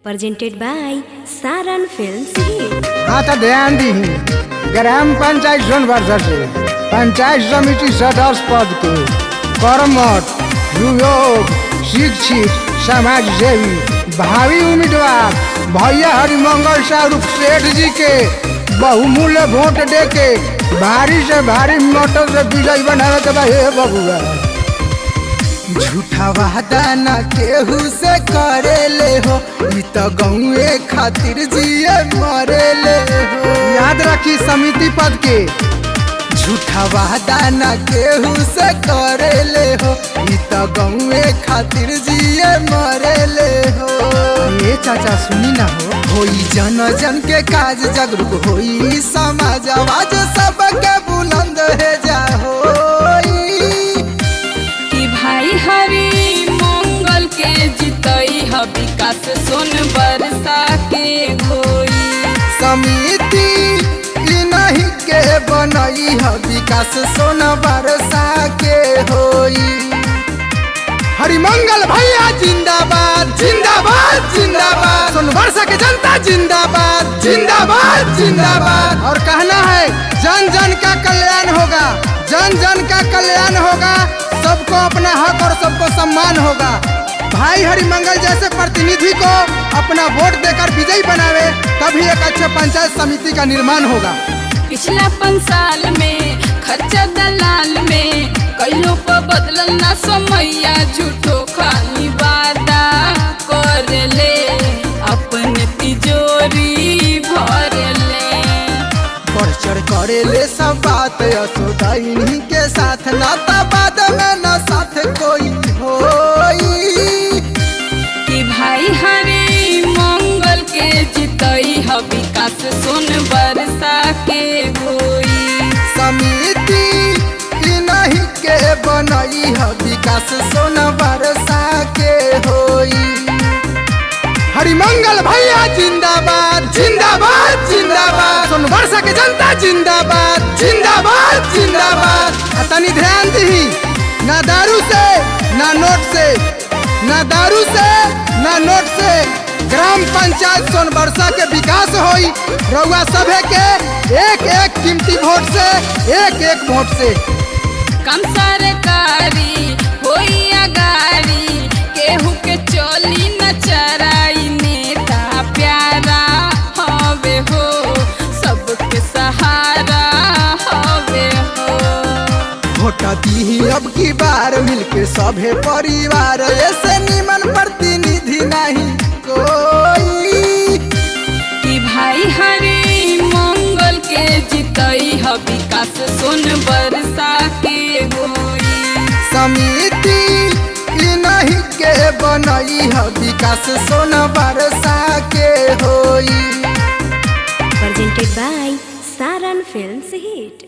presented by Saran Films Hit। हाँ तो ध्यान दी ग्राम पंचायत जोन वर्षा से पंचायत समिति सदस्य पद के कर्मठ सुयोग शिक्षित समाज सेवी भावी उम्मीदवार भैया हरिमंगल शाहरुख सेठ जी के बहुमूल्य वोट दे के भारी से भारी मतों से विजयी बनावे के बाद हे बबुआ झूठा वादा न केहू से करे ले हो ई तो गौए खातिर जिए मरे ले हो। याद रखी समिति पद के झूठा वादा न केहू से करे ले हो ई तो गौए खातिर जिए मरे ले हो। ये चाचा सुनी ना होई जन जन के काज जागरूक होई समाज आवाज सबके बुलंद है जा भाई हरि मंगल के जितई ह विकास सोन बरसा के होई समिति नहीं के बनई ह विकास सोन बरसा के होई। हरिमंगल भैया जिंदाबाद जिंदाबाद जिंदाबाद सोन बरसा के जनता जिंदाबाद जिंदाबाद जिंदाबाद। और कहना है जन जन का कल्याण होगा जन जन का कल्याण होगा सबको अपना हक और सबको सम्मान होगा। भाई हरिमंगल जैसे प्रतिनिधि को अपना वोट देकर विजयी बनावे तभी एक अच्छे पंचायत समिति का निर्माण होगा। पिछला 5 साल में खर्चा दलाल में कईलों पर बदलल ना समैया झूठो खाली वादा कर ले अपने तिजोरी भर ले बढ़ चढ़ करे ले सब बात असोदाई के साथ नाता बाद में न साथ कोई होई। कि भाई हरि मंगल के जितई ह विकास सोन बरसा के होई समिति नहीं के बनई ह विकास सोन बरसा के होई। हरिमंगल भैया जिंदाबाद जिंदाबाद जिंदाबाद सोन बरसा के जनता जिंदाबाद जिंदाबाद जिंदाबाद। तनी ध्यान दी ना दारू से ना नोट से ना दारू से ना नोट से ग्राम पंचायत सोन बरसा के विकास होई रउआ सभे के एक एक कीमती वोट से एक एक वोट से। कम सरकारी होई अगारी केहू के चोली न चराई नेता प्यारा हवे हो सबके सहारा हवे हो। वोट दी अब की बार मिलके सभे परिवार ऐसे निमन प्रतिनिधि नहीं कोई। कि भाई हरि मंगल के जितई ह विकास सोन बरसा के होई समिति नहीं के बनई ह विकास सोन बरसा के होई। presented by Saran Films Hit।